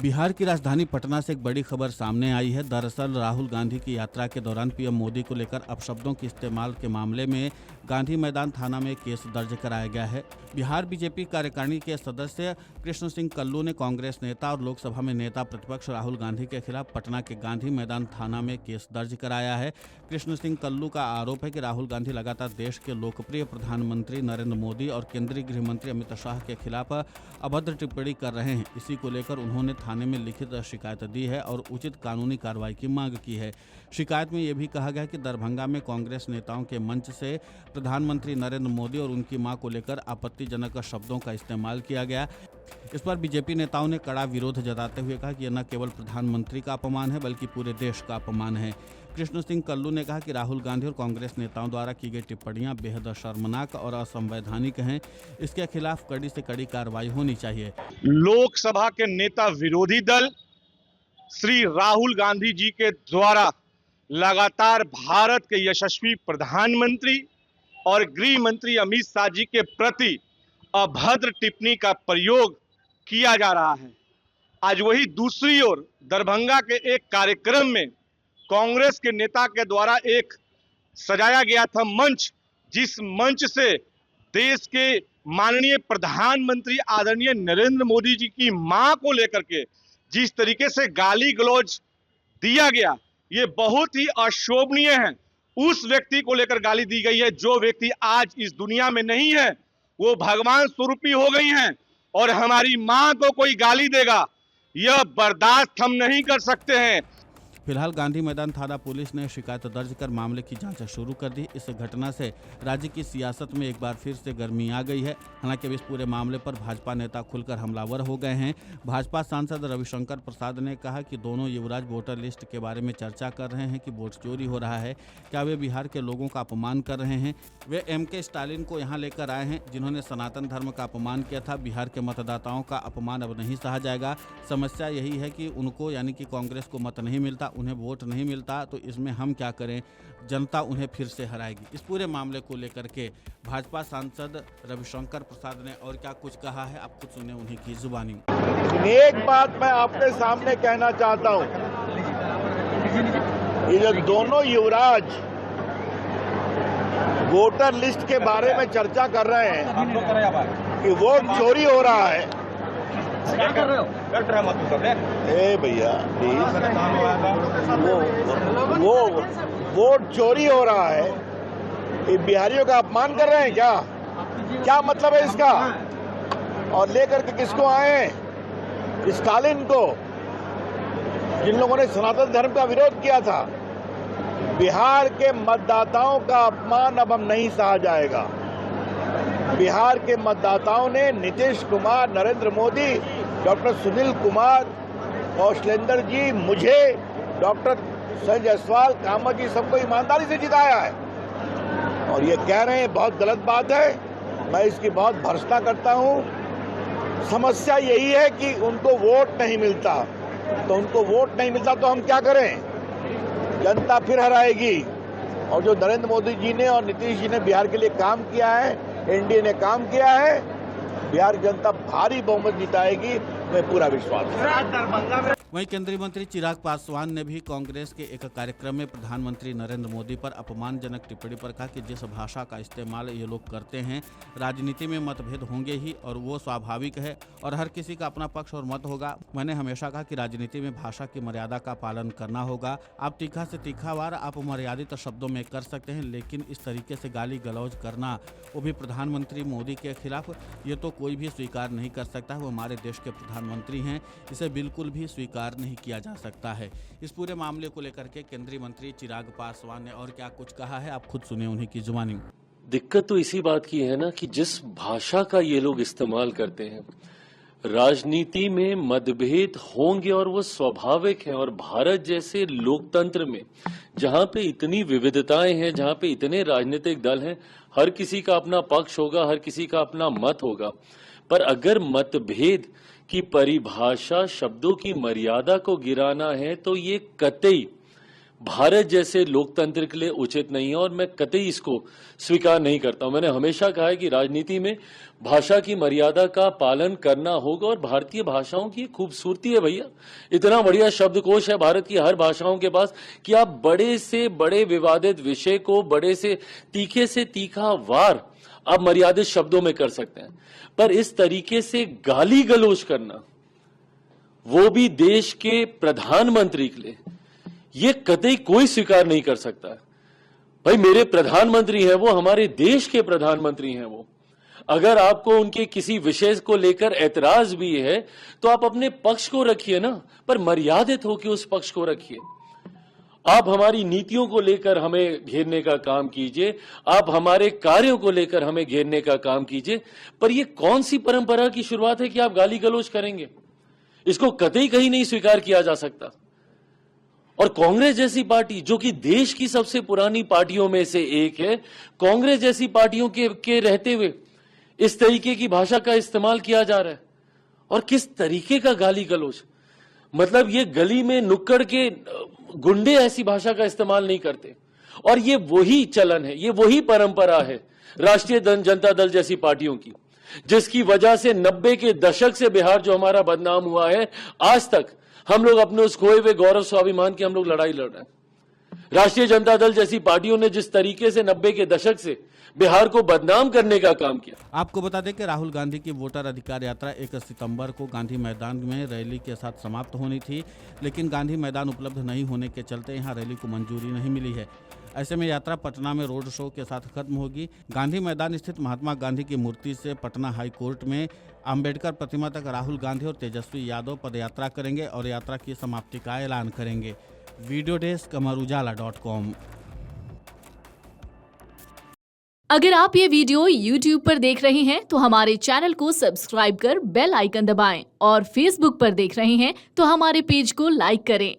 बिहार की राजधानी पटना से एक बड़ी खबर सामने आई है। दरअसल राहुल गांधी की यात्रा के दौरान पीएम मोदी को लेकर अपशब्दों के इस्तेमाल के मामले में गांधी मैदान थाना में केस दर्ज कराया गया है। बिहार बीजेपी कार्यकारिणी के सदस्य कृष्ण सिंह कल्लू ने कांग्रेस नेता और लोकसभा में नेता प्रतिपक्ष राहुल गांधी के खिलाफ पटना के गांधी मैदान थाना में केस दर्ज कराया है। कृष्ण सिंह कल्लू का आरोप है कि राहुल गांधी लगातार देश के लोकप्रिय प्रधानमंत्री नरेंद्र मोदी और केंद्रीय गृह मंत्री अमित शाह के खिलाफ अभद्र टिप्पणी कर रहे हैं। इसी को लेकर उन्होंने थाने में लिखित शिकायत दी है और उचित कानूनी कार्रवाई की मांग की है। शिकायत में यह भी कहा गया कि दरभंगा में कांग्रेस नेताओं के मंच से प्रधानमंत्री नरेंद्र मोदी और उनकी मां को लेकर आपत्तिजनक शब्दों का इस्तेमाल किया गया। इस पर बीजेपी नेताओं ने कड़ा विरोध जताते हुए कहा कि यह न केवल प्रधानमंत्री का अपमान है बल्कि पूरे देश का अपमान है। कृष्ण सिंह कल्लू ने कहा कि राहुल गांधी और कांग्रेस नेताओं द्वारा की गई टिप्पणियां बेहद शर्मनाक और असंवैधानिक हैं। इसके खिलाफ कड़ी से कड़ी कार्रवाई होनी चाहिए। लोकसभा के नेता विरोधी दल श्री राहुल गांधी जी के द्वारा लगातार भारत के यशस्वी प्रधानमंत्री और गृह मंत्री अमित शाह जी के प्रति अभद्र टिप्पणी का प्रयोग किया जा रहा है। आज वही दूसरी ओर दरभंगा के एक कार्यक्रम में कांग्रेस के नेता के द्वारा एक सजाया गया था मंच, जिस मंच से देश के माननीय प्रधानमंत्री आदरणीय नरेंद्र मोदी जी की मां को लेकर के जिस तरीके से गाली गलौज दिया गया, ये बहुत ही अशोभनीय है। उस व्यक्ति को लेकर गाली दी गई है जो व्यक्ति आज इस दुनिया में नहीं है, वो भगवान स्वरूपी हो गई हैं और हमारी मां को कोई गाली देगा, यह बर्दाश्त हम नहीं कर सकते हैं। फिलहाल गांधी मैदान थाना पुलिस ने शिकायत दर्ज कर मामले की जांच शुरू कर दी। इस घटना से राज्य की सियासत में एक बार फिर से गर्मी आ गई है। हालांकि अब इस पूरे मामले पर भाजपा नेता खुलकर हमलावर हो गए हैं। भाजपा सांसद रविशंकर प्रसाद ने कहा कि दोनों युवराज वोटर लिस्ट के बारे में चर्चा कर रहे हैं कि वोट चोरी हो रहा है। क्या वे बिहार के लोगों का अपमान कर रहे हैं? वे MK स्टालिन को यहाँ लेकर आए हैं जिन्होंने सनातन धर्म का अपमान किया था। बिहार के मतदाताओं का अपमान अब नहीं सहा जाएगा। समस्या यही है कि उनको यानी कि कांग्रेस को मत नहीं मिलता, उन्हें वोट नहीं मिलता, तो इसमें हम क्या करें? जनता उन्हें फिर से हराएगी। इस पूरे मामले को लेकर के भाजपा सांसद रविशंकर प्रसाद ने और क्या कुछ कहा है, आप खुद सुने उन्हीं की जुबानी। एक बात मैं आपके सामने कहना चाहता हूं, ये जो दोनों युवराज वोटर लिस्ट के बारे में चर्चा कर रहे हैं कि वोट चोरी हो रहा है, क्या कर रहे हो? ए भैया प्लीज, वो वोट चोरी हो रहा है, ये बिहारियों का अपमान कर रहे हैं क्या? क्या मतलब है इसका? और लेकर के किसको आए हैं? स्टालिन को, जिन लोगों ने सनातन धर्म का विरोध किया था। बिहार के मतदाताओं का अपमान अब हम नहीं सहा जाएगा। बिहार के मतदाताओं ने नीतीश कुमार, नरेंद्र मोदी, डॉक्टर सुनील कुमार, कौशलेंद्र जी, मुझे, डॉक्टर संजय जायसवाल, कामत जी, सबको ईमानदारी से जिताया है। और ये कह रहे हैं बहुत गलत बात है, मैं इसकी बहुत भर्त्सना करता हूं। समस्या यही है कि उनको वोट नहीं मिलता, तो उनको वोट नहीं मिलता तो हम क्या करें? जनता फिर हराएगी। और जो नरेंद्र मोदी जी ने और नीतीश जी ने बिहार के लिए काम किया है, एनडीए ने काम किया है, बिहार की जनता भारी बहुमत जिताएगी, मैं पूरा विश्वास है। वहीं केंद्रीय मंत्री चिराग पासवान ने भी कांग्रेस के एक कार्यक्रम में प्रधानमंत्री नरेंद्र मोदी पर अपमानजनक टिप्पणी पर कहा कि जिस भाषा का इस्तेमाल ये लोग करते हैं, राजनीति में मतभेद होंगे ही और वो स्वाभाविक है और हर किसी का अपना पक्ष और मत होगा। मैंने हमेशा कहा कि राजनीति में भाषा की मर्यादा का पालन करना होगा। आप तीखा से तीखा वार आप मर्यादित शब्दों में कर सकते हैं, लेकिन इस तरीके से गाली गलौज करना, वो भी प्रधानमंत्री मोदी के खिलाफ, ये तो कोई भी स्वीकार नहीं कर सकता। वो हमारे देश के प्रधानमंत्री हैं, इसे बिल्कुल भी स्वीकार नहीं किया जा सकता है। इस पूरे मामले को लेकर के केंद्रीय मंत्री चिराग पासवान ने और क्या कुछ कहा है, आप खुद सुने उन्हीं की जुबानी। दिक्कत तो इसी बात की है ना कि जिस भाषा का ये लोग इस्तेमाल करते हैं, राजनीति में मतभेद होंगे और वो स्वाभाविक है। और भारत जैसे लोकतंत्र में जहां पे इतनी विविधताएं हैं, जहां पे इतने राजनीतिक दल हैं, हर किसी का अपना पक्ष होगा, हर किसी का अपना मत होगा। पर अगर मतभेद की परिभाषा शब्दों की मर्यादा को गिराना है तो ये कतई भारत जैसे लोकतंत्र के लिए उचित नहीं है और मैं कतई इसको स्वीकार नहीं करता हूं। मैंने हमेशा कहा है कि राजनीति में भाषा की मर्यादा का पालन करना होगा और भारतीय भाषाओं की खूबसूरती है भैया। इतना बढ़िया शब्दकोश है भारत की हर भाषाओं के पास कि आप बड़े से बड़े विवादित विषय को बड़े से तीखा वार आप मर्यादित शब्दों में कर सकते हैं, पर इस तरीके से गाली गलौज करना, वो भी देश के प्रधानमंत्री के लिए, ये कतई कोई स्वीकार नहीं कर सकता है। भाई मेरे प्रधानमंत्री हैं वो, हमारे देश के प्रधानमंत्री हैं वो। अगर आपको उनके किसी विषय को लेकर ऐतराज भी है तो आप अपने पक्ष को रखिए ना, पर मर्यादित होकर उस पक्ष को रखिए। आप हमारी नीतियों को लेकर हमें घेरने का काम कीजिए, आप हमारे कार्यों को लेकर हमें घेरने का काम कीजिए, पर यह कौन सी परंपरा की शुरुआत है कि आप गाली गलौज करेंगे? इसको कतई कहीं नहीं स्वीकार किया जा सकता। और कांग्रेस जैसी पार्टी जो कि देश की सबसे पुरानी पार्टियों में से एक है, कांग्रेस जैसी पार्टियों के रहते हुए इस तरीके की भाषा का इस्तेमाल किया जा रहा है। और किस तरीके का गाली गलौज, मतलब ये गली में नुक्कड़ के गुंडे ऐसी भाषा का इस्तेमाल नहीं करते। और ये वही चलन है, ये वही परंपरा है राष्ट्रीय जनता दल जैसी पार्टियों की, जिसकी वजह से 90 के दशक से बिहार जो हमारा बदनाम हुआ है, आज तक हम लोग अपने उस खोए हुए गौरव स्वाभिमान की हम लोग लड़ाई लड़ रहे हैं। राष्ट्रीय जनता दल जैसी पार्टियों ने जिस तरीके से 90 के दशक से बिहार को बदनाम करने का काम किया। आपको बता दें कि राहुल गांधी की वोटर अधिकार यात्रा 1 सितंबर को गांधी मैदान में रैली के साथ समाप्त होनी थी, लेकिन गांधी मैदान उपलब्ध नहीं होने के चलते यहां रैली को मंजूरी नहीं मिली है। ऐसे में यात्रा पटना में रोड शो के साथ खत्म होगी। गांधी मैदान स्थित महात्मा गांधी की मूर्ति से पटना हाई कोर्ट में अंबेडकर प्रतिमा तक राहुल गांधी और तेजस्वी यादव पदयात्रा करेंगे और यात्रा की समाप्ति का ऐलान करेंगे। वीडियो डेस्क अमरउजाला.com। अगर आप ये वीडियो YouTube पर देख रहे हैं तो हमारे चैनल को सब्सक्राइब कर बेल आइकन दबाएं और Facebook पर देख रहे हैं तो हमारे पेज को लाइक करें।